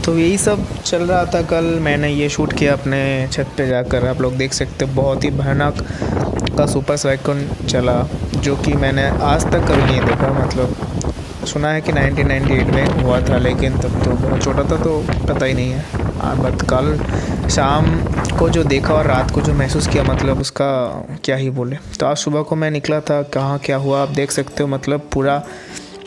तो यही सब चल रहा था। कल मैंने ये शूट किया अपने छत पे जाकर। आप लोग देख सकते हो बहुत ही भयानक का सुपर साइक्लोन चला, जो कि मैंने आज तक कभी नहीं देखा। मतलब सुना है कि 1998 में हुआ था, लेकिन तब तो बहुत छोटा था तो पता ही नहीं है। बट कल शाम को जो देखा और रात को जो महसूस किया, मतलब उसका क्या ही बोले। तो आज सुबह को मैं निकला था, कहाँ क्या हुआ आप देख सकते हो। मतलब पूरा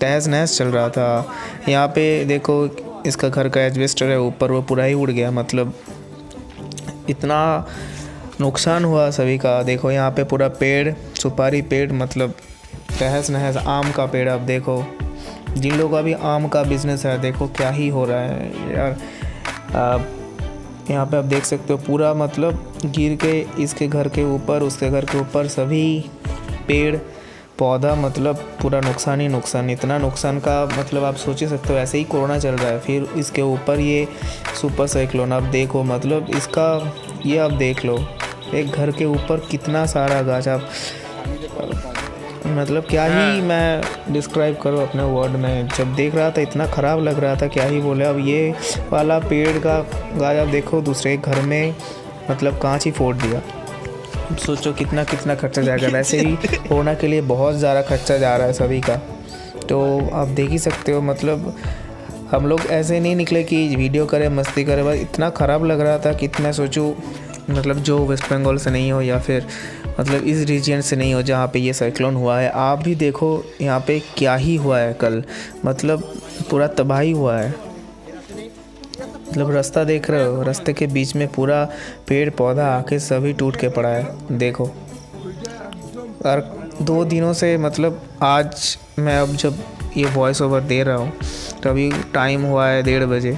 तहस नहस चल रहा था। यहाँ पे देखो, इसका घर का एजवेस्टर है ऊपर, वो पूरा ही उड़ गया। मतलब इतना नुकसान हुआ सभी का। देखो यहाँ पे पूरा पेड़, सुपारी पेड़, मतलब तहस नहस। आम का पेड़, आप देखो जिन लोगों का भी आम का बिजनेस है, देखो क्या ही हो रहा है यार। यहाँ पे आप देख सकते हो पूरा मतलब गिर के इसके घर के ऊपर, उसके घर के ऊपर सभी पेड़ पौधा, मतलब पूरा नुकसान ही नुकसान। इतना नुकसान का मतलब आप सोच ही सकते हो। ऐसे ही कोरोना चल रहा है, फिर इसके ऊपर ये सुपर साइक्लोन। आप देखो मतलब इसका ये आप देख लो, एक घर के ऊपर कितना सारा गाछ। आप मतलब क्या ही मैं डिस्क्राइब करूँ अपने वर्ड में। जब देख रहा था इतना ख़राब लग रहा था, क्या ही बोले। अब ये वाला पेड़ का गाछ आप देखो दूसरे घर में, मतलब कांच ही फोड़ दिया। सोचो कितना कितना खर्चा जाएगा। वैसे ही कोरोना के लिए बहुत ज़्यादा खर्चा जा रहा है सभी का, तो आप देख ही सकते हो। मतलब हम लोग ऐसे नहीं निकले कि वीडियो करें मस्ती करें, बस इतना ख़राब लग रहा था कि मैं सोचूं मतलब जो वेस्ट बंगाल से नहीं हो या फिर मतलब इस रीजन से नहीं हो जहाँ पे ये साइक्लोन हुआ है। आप भी देखो यहाँ पे क्या ही हुआ है कल, मतलब पूरा तबाही हुआ है। मतलब रास्ता देख रहे हो, रास्ते के बीच में पूरा पेड़ पौधा आके सभी टूट के पड़ा है, देखो। और 2 दिनों से मतलब आज मैं अब जब ये वॉइस ओवर दे रहा हूँ तो अभी टाइम हुआ है 1:30 बजे,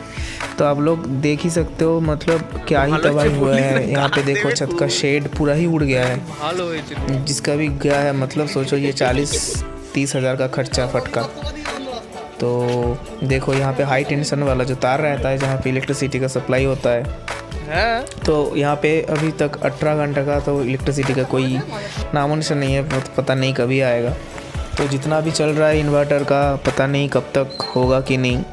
तो आप लोग देख ही सकते हो मतलब क्या ही तबाही हुआ है। यहाँ पे देखो छत का शेड पूरा ही उड़ गया है, जिसका भी गया है। मतलब सोचो ये 40-30 हज़ार का खर्चा फटका। तो देखो यहाँ पे हाई टेंशन वाला जो तार रहता है जहाँ पे इलेक्ट्रिसिटी का सप्लाई होता है, तो यहाँ पे अभी तक 18 घंटे का तो इलेक्ट्रिसिटी का कोई नामो निशान नहीं है। पता नहीं कभी आएगा। तो जितना भी चल रहा है इन्वर्टर का, पता नहीं कब तक होगा कि नहीं।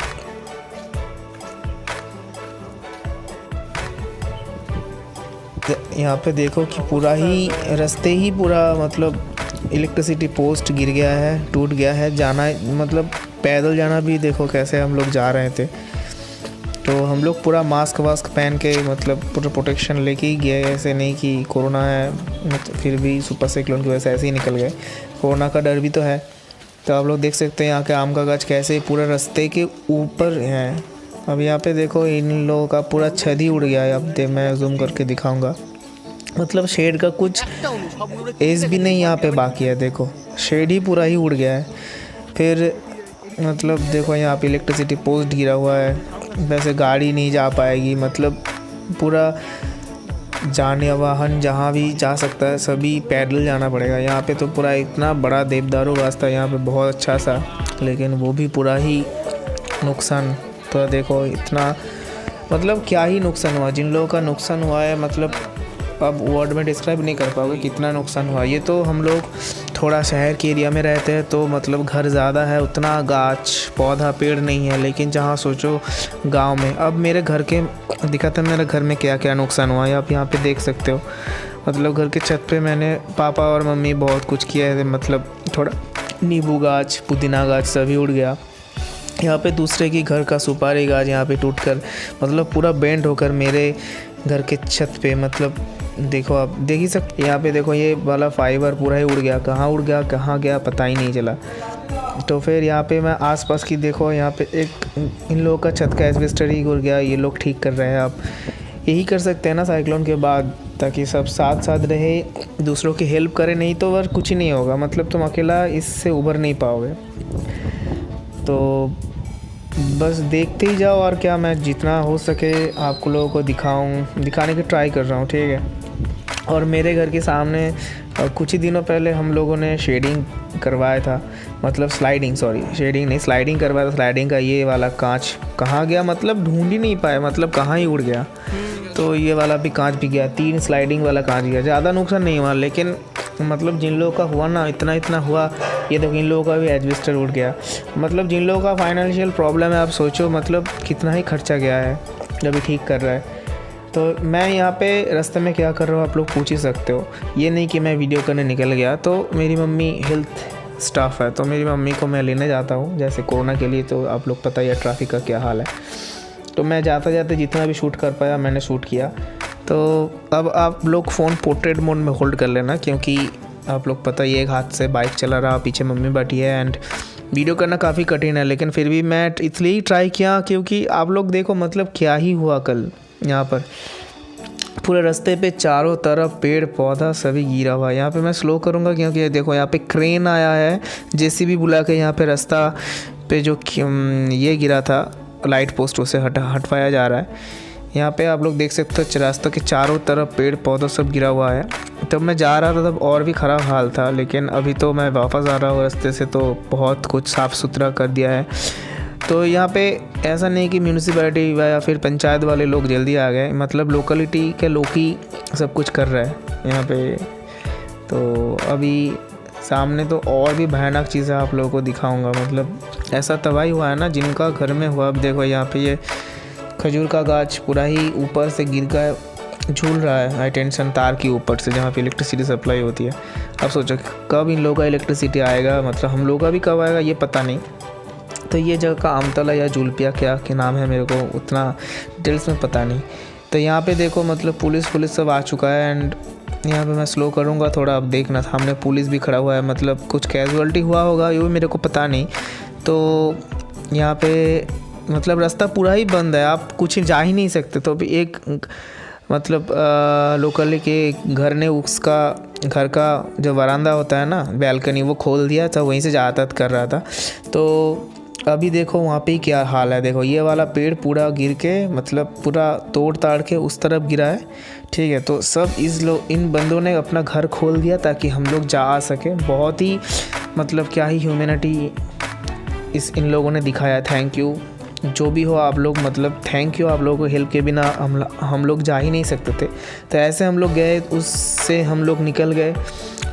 यहाँ पे देखो कि पूरा ही रास्ते ही पूरा मतलब इलेक्ट्रिसिटी पोस्ट गिर गया है, टूट गया है। जाना मतलब पैदल जाना भी देखो कैसे हम लोग जा रहे थे। तो हम लोग पूरा मास्क वास्क पहन के मतलब पूरा प्रोटेक्शन लेके ही गए। ऐसे नहीं कि कोरोना है, मतलब फिर भी सुपर साइक्लोन की वजह से ऐसे ही निकल गए। कोरोना का डर भी तो है। तो आप लोग देख सकते हैं यहाँ के आम का गाछ कैसे पूरा रास्ते के ऊपर है। अब यहाँ पे देखो इन लोगों का पूरा छत ही उड़ गया है। अब मैं जूम करके दिखाऊंगा, मतलब शेड का कुछ एज भी नहीं यहाँ पे बाकी है। देखो शेड ही पूरा ही उड़ गया है। फिर मतलब देखो यहाँ पे इलेक्ट्रिसिटी पोस्ट गिरा हुआ है, वैसे गाड़ी नहीं जा पाएगी। मतलब पूरा जाने वाहन जहाँ भी जा सकता है सभी पैदल जाना पड़ेगा। यहाँ पे तो पूरा इतना बड़ा देवदारू रास्ता यहाँ पे बहुत अच्छा सा, लेकिन वो भी पूरा ही नुकसान। तो देखो इतना मतलब क्या ही नुकसान हुआ। जिन लोगों का नुकसान हुआ है मतलब अब वर्ड में डिस्क्राइब नहीं कर पाओगे कितना नुकसान हुआ। ये तो हम लोग थोड़ा शहर के एरिया में रहते हैं तो मतलब घर ज़्यादा है, उतना गाछ पौधा पेड़ नहीं है। लेकिन जहाँ सोचो गांव में, अब मेरे घर के दिखा था मेरे घर में क्या क्या नुकसान हुआ है, आप यहाँ पे देख सकते हो। मतलब घर के छत पे मैंने पापा और मम्मी बहुत कुछ किया है। मतलब थोड़ा नींबू गाछ, पुदीना गाछ सभी उड़ गया। यहाँ पे दूसरे की घर का सुपारी गाछ यहाँ पे टूटकर मतलब पूरा बेंड होकर मेरे घर के छत पे, मतलब देखो आप देख ही सकते। यहाँ पे देखो ये वाला फाइबर पूरा ही उड़ गया, कहाँ उड़ गया कहाँ गया पता ही नहीं चला। तो फिर यहाँ पे मैं आसपास की देखो, यहाँ पे एक इन लोगों का छत का एस्बेस्टर ही उड़ गया, ये लोग ठीक कर रहे हैं। आप यही कर सकते हैं ना साइक्लोन के बाद, ताकि सब साथ साथ रहे, दूसरों की हेल्प करें। नहीं तो वह कुछ ही नहीं होगा, मतलब तुम अकेला इससे उभर नहीं पाओगे। तो बस देखते ही जाओ। और क्या, मैं जितना हो सके आपको लोगों को दिखाने की ट्राई कर रहा हूँ, ठीक है। और मेरे घर के सामने कुछ ही दिनों पहले हम लोगों ने शेडिंग करवाया था, मतलब स्लाइडिंग करवाया था। स्लाइडिंग का ये वाला कांच कहाँ गया, मतलब ढूंढ ही नहीं पाए, मतलब कहाँ ही उड़ गया। तो ये वाला भी कांच भी गया, 3 स्लाइडिंग वाला कांच गया। ज़्यादा नुकसान नहीं हुआ, लेकिन मतलब जिन लोगों का हुआ ना इतना हुआ, ये देखो इन लोगों का भी एडजस्टर उड़ गया। मतलब जिन लोगों का फाइनेंशियल प्रॉब्लम है, आप सोचो मतलब कितना ही खर्चा गया है अभी ठीक कर रहा है। तो मैं यहाँ पे रास्ते में क्या कर रहा हूँ आप लोग पूछ ही सकते हो। ये नहीं कि मैं वीडियो करने निकल गया। तो मेरी मम्मी हेल्थ स्टाफ है, तो मेरी मम्मी को मैं लेने जाता हूँ जैसे कोरोना के लिए। तो आप लोग पता ही है ट्रैफिक का क्या हाल है। तो मैं जाते जाते जितना भी शूट कर पाया मैंने शूट किया। तो अब आप लोग फ़ोन पोर्ट्रेट मोड में होल्ड कर लेना, क्योंकि आप लोग पता ही एक हाथ से बाइक चला रहा, पीछे मम्मी बैठी है एंड वीडियो करना काफ़ी कठिन है। लेकिन फिर भी मैं इसलिए ही ट्राई किया क्योंकि आप लोग देखो मतलब क्या ही हुआ कल। यहाँ पर पूरे रास्ते पे चारों तरफ पेड़ पौधा सभी गिरा हुआ है। यहाँ पे मैं स्लो करूँगा क्योंकि देखो यहाँ पे क्रेन आया है, जेसीबी बुला के यहाँ पे रास्ता पे जो ये गिरा था लाइट पोस्ट उसे हटवाया जा रहा है। यहाँ पे आप लोग देख सकते हो रास्ते के चारों तरफ पेड़ पौधा सब गिरा हुआ है। तब मैं जा रहा था तब और भी ख़राब हाल था, लेकिन अभी तो मैं वापस आ रहा हूँ रास्ते से तो बहुत कुछ साफ़ सुथरा कर दिया है। तो यहाँ पे ऐसा नहीं कि म्यूनिसिपैलिटी या फिर पंचायत वाले लोग जल्दी आ गए, मतलब लोकलिटी के लोग ही सब कुछ कर रहे हैं यहाँ पे। तो अभी सामने तो और भी भयानक चीज़ें आप लोगों को दिखाऊंगा। मतलब ऐसा तबाही हुआ है ना जिनका घर में हुआ। अब देखो यहाँ पे ये खजूर का गाछ पूरा ही ऊपर से गिर कर झूल रहा है हाई टेंशन तार के ऊपर से, जहाँ पे इलेक्ट्रिसिटी सप्लाई होती है। अब सोचो कब इन लोगों का इलेक्ट्रिसिटी आएगा, मतलब हम लोग का भी कब आएगा ये पता नहीं। तो ये जगह का आमतला या जुलपिया क्या नाम है मेरे को उतना डिटेल्स में पता नहीं। तो यहाँ पे देखो मतलब पुलिस सब आ चुका है एंड यहाँ पे मैं स्लो करूँगा थोड़ा। अब देखना सामने पुलिस भी खड़ा हुआ है, मतलब कुछ कैजुअलिटी हुआ होगा ये भी मेरे को पता नहीं। तो यहाँ पे मतलब रास्ता पूरा ही बंद है, आप कुछ जा ही नहीं सकते। तो अभी एक मतलब लोकल के घर ने उसका घर का जो वरांदा होता है ना बैल्कनी वो खोल दिया था, वहीं से यातायात कर रहा था। तो अभी देखो वहाँ पे क्या हाल है। देखो ये वाला पेड़ पूरा गिर के मतलब पूरा तोड़ ताड़ के उस तरफ गिरा है, ठीक है। तो सब इन बंदों ने अपना घर खोल दिया ताकि हम लोग जा आ सके। बहुत ही मतलब क्या ही ह्यूमैनिटी इन लोगों ने दिखाया। थैंक यू जो भी हो आप लोग, मतलब थैंक यू आप लोगों को हेल्प के बिना हम लोग जा ही नहीं सकते थे। तो ऐसे हम लोग गए, उससे हम लोग निकल गए।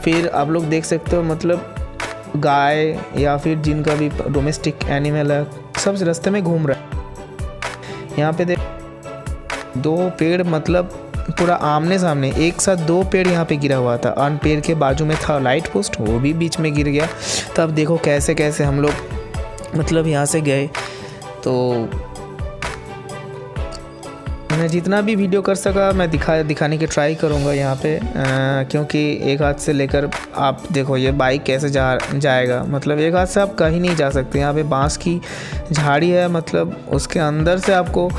फिर आप लोग देख सकते हो मतलब गाय या फिर जिनका भी डोमेस्टिक एनिमल है सब रास्ते में घूम रहा है। यहाँ पे देख 2 पेड़ मतलब पूरा आमने सामने एक साथ 2 पेड़ यहाँ पे गिरा हुआ था। अन पेड़ के बाजू में था लाइट पोस्ट, वो भी बीच में गिर गया। तो अब देखो कैसे कैसे हम लोग मतलब यहाँ से गए। तो मैं जितना भी वीडियो कर सका मैं दिखाने की ट्राई करूँगा यहाँ पे, क्योंकि एक हाथ से लेकर आप देखो ये बाइक कैसे जाएगा, मतलब एक हाथ से आप कहीं नहीं जा सकते। यहाँ पे बांस की झाड़ी है, मतलब उसके अंदर से आपको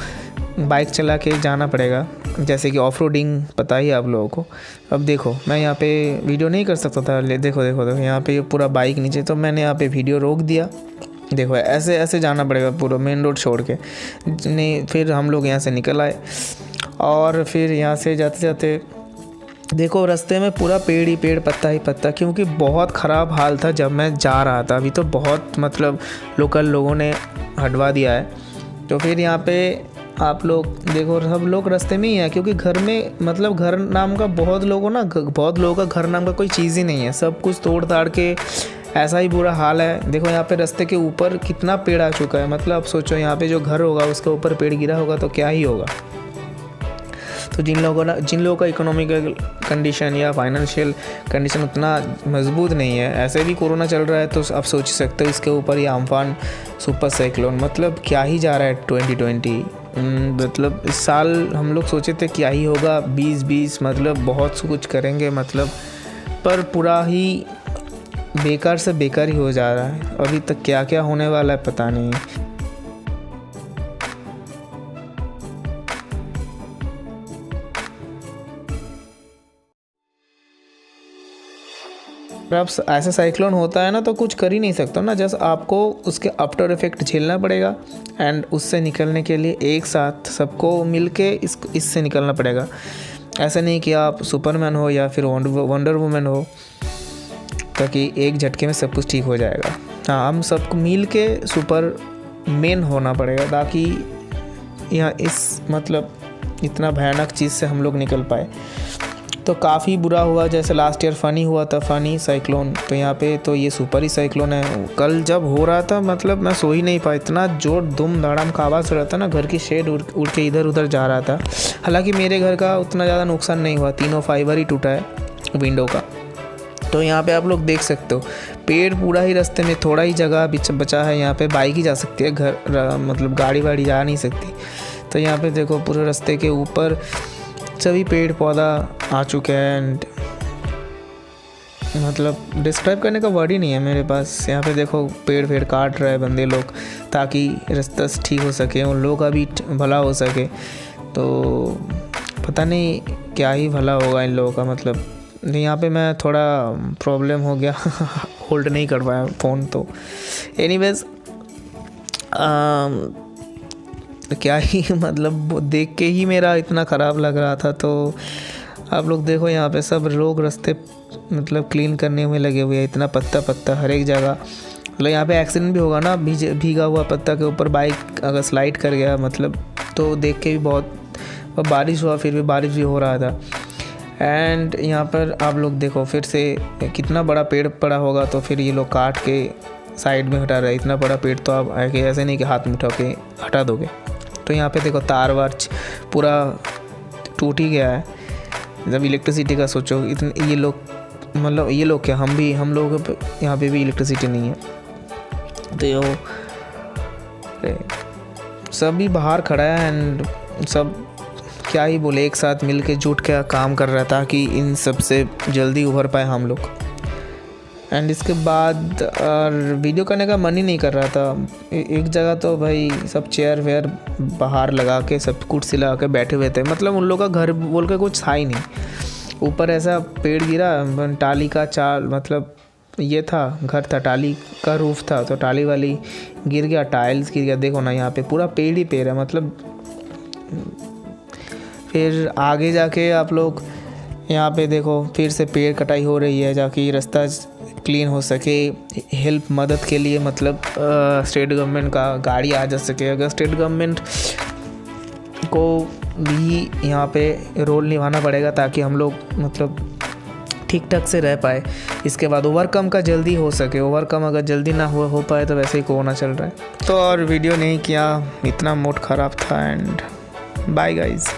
बाइक चला के जाना पड़ेगा, जैसे कि ऑफ रोडिंग पता ही है आप लोगों को। अब देखो मैं यहाँ पे वीडियो नहीं कर सकता था, देखो यहाँ पे पूरा बाइक नीचे, तो मैंने यहाँ पे वीडियो रोक दिया। देखो ऐसे जाना पड़ेगा पूरा मेन रोड छोड़ के नहीं। फिर हम लोग यहाँ से निकल आए और फिर यहाँ से जाते जाते देखो रास्ते में पूरा पेड़ ही पेड़, पत्ता ही पत्ता, क्योंकि बहुत ख़राब हाल था जब मैं जा रहा था। अभी तो बहुत मतलब लोकल लोगों ने हटवा दिया है। तो फिर यहाँ पे आप लोग देखो सब लोग रास्ते में ही है, क्योंकि घर में मतलब घर नाम का बहुत लोगों का घर नाम का कोई चीज़ ही नहीं है। सब कुछ तोड़ ताड़ के ऐसा ही बुरा हाल है। देखो यहाँ पे रास्ते के ऊपर कितना पेड़ आ चुका है, मतलब सोचो यहाँ पे जो घर होगा उसके ऊपर पेड़ गिरा होगा तो क्या ही होगा। तो जिन लोगों का इकोनॉमिकल कंडीशन या फाइनेंशियल कंडीशन उतना मजबूत नहीं है, ऐसे भी कोरोना चल रहा है, तो आप सोच सकते हो इसके ऊपर ये अम्फान सुपर साइक्लोन, मतलब क्या ही जा रहा है 2020। मतलब इस साल हम लोग सोचे थे क्या ही होगा 2020, मतलब बहुत कुछ करेंगे मतलब, पर पूरा ही बेकार से बेकार ही हो जा रहा है। अभी तक क्या क्या होने वाला है पता नहीं। अब ऐसा साइक्लोन होता है ना तो कुछ कर ही नहीं सकता ना, जस्ट आपको उसके आफ्टर इफेक्ट झेलना पड़ेगा एंड उससे निकलने के लिए एक साथ सबको मिलके इससे निकलना पड़ेगा। ऐसा नहीं कि आप सुपरमैन हो या फिर वंडर वुमन हो ताकि एक झटके में सब कुछ ठीक हो जाएगा। हाँ, हम सबको मिल के सुपरमैन होना पड़ेगा ताकि यहाँ इस मतलब इतना भयानक चीज़ से हम लोग निकल पाए। तो काफ़ी बुरा हुआ। जैसे लास्ट ईयर फ़नी हुआ था, फ़नी साइक्लोन, तो यहाँ पे तो ये सुपर ही साइक्लोन है। कल जब हो रहा था मतलब मैं सो ही नहीं पाया, इतना जोर दुम धड़ाम का आवाज़ रहा था ना, घर की शेड उड़ के इधर उधर जा रहा था। हालांकि मेरे घर का उतना ज़्यादा नुकसान नहीं हुआ, तीनों फाइबर ही टूटा है विंडो का। तो यहाँ पे आप लोग देख सकते हो पेड़ पूरा ही रास्ते में, थोड़ा ही जगह बचा है, यहाँ पे बाइक ही जा सकती है, घर मतलब गाड़ी वाड़ी जा नहीं सकती। तो यहाँ पे देखो पूरे रास्ते के ऊपर सभी पेड़ पौधा आ चुके हैं एंड मतलब डिस्क्राइब करने का वर्ड ही नहीं है मेरे पास। यहाँ पे देखो पेड़ काट रहे हैं बंदे लोग ताकि रास्ता ठीक हो सके, उन लोगों का भी भला हो सके। तो पता नहीं क्या ही भला होगा इन लोगों का। मतलब यहाँ पे मैं थोड़ा प्रॉब्लम हो गया होल्ड नहीं कर पाया फ़ोन। तो एनीवेज क्या ही मतलब देख के ही मेरा इतना ख़राब लग रहा था। तो आप लोग देखो यहाँ पे सब लोग रास्ते मतलब क्लीन करने में लगे हुए हैं, इतना पत्ता हर एक जगह। मतलब यहाँ पे एक्सीडेंट भी होगा ना, भीगा हुआ पत्ता के ऊपर बाइक अगर स्लाइड कर गया मतलब, तो देख के भी बहुत। बारिश हुआ, फिर भी बारिश भी हो रहा था। एंड यहाँ पर आप लोग देखो फिर से कितना बड़ा पेड़ पड़ा होगा, तो फिर ये लोग काट के साइड में हटा रहे। इतना बड़ा पेड़ तो आप आके ऐसे नहीं कि हाथ में उठा के हटा दोगे। तो यहाँ पे देखो तार वार पूरा टूट ही गया है। जब इलेक्ट्रिसिटी का सोचो, इतने ये लोग मतलब ये लोग क्या, हम लोगों पे यहाँ पे भी इलेक्ट्रिसिटी नहीं है। तो ये सभी बाहर खड़ा है एंड सब क्या ही बोले, एक साथ मिल के जुट के काम कर रहा था कि इन सब से जल्दी उभर पाए हम लोग। एंड इसके बाद वीडियो करने का मन ही नहीं कर रहा था। एक जगह तो भाई सब चेयर वेयर बाहर लगा के, सब कुर्सी लगा के बैठे हुए थे। मतलब उन लोगों का घर बोल के कुछ था ही नहीं। ऊपर ऐसा पेड़ गिरा, टाली का चाल मतलब ये था, घर था, टाली का रूफ था, तो टाली वाली गिर गया, टाइल्स गिर गया। देखो ना यहाँ पे पूरा पेड़ ही पेड़ है। मतलब फिर आगे जाके आप लोग यहाँ पे देखो फिर से पेड़ कटाई हो रही है, जाके रास्ता क्लीन हो सके, हेल्प मदद के लिए मतलब स्टेट गवर्नमेंट का गाड़ी आ जा सके। अगर स्टेट गवर्नमेंट को भी यहाँ पे रोल निभाना पड़ेगा ताकि हम लोग मतलब ठीक ठाक से रह पाए। इसके बाद ओवरकम का जल्दी हो सके। ओवरकम अगर जल्दी ना हो पाए तो वैसे ही कोरोना चल रहा है। तो और वीडियो नहीं किया, इतना मूड ख़राब था एंड बाय गाइज़।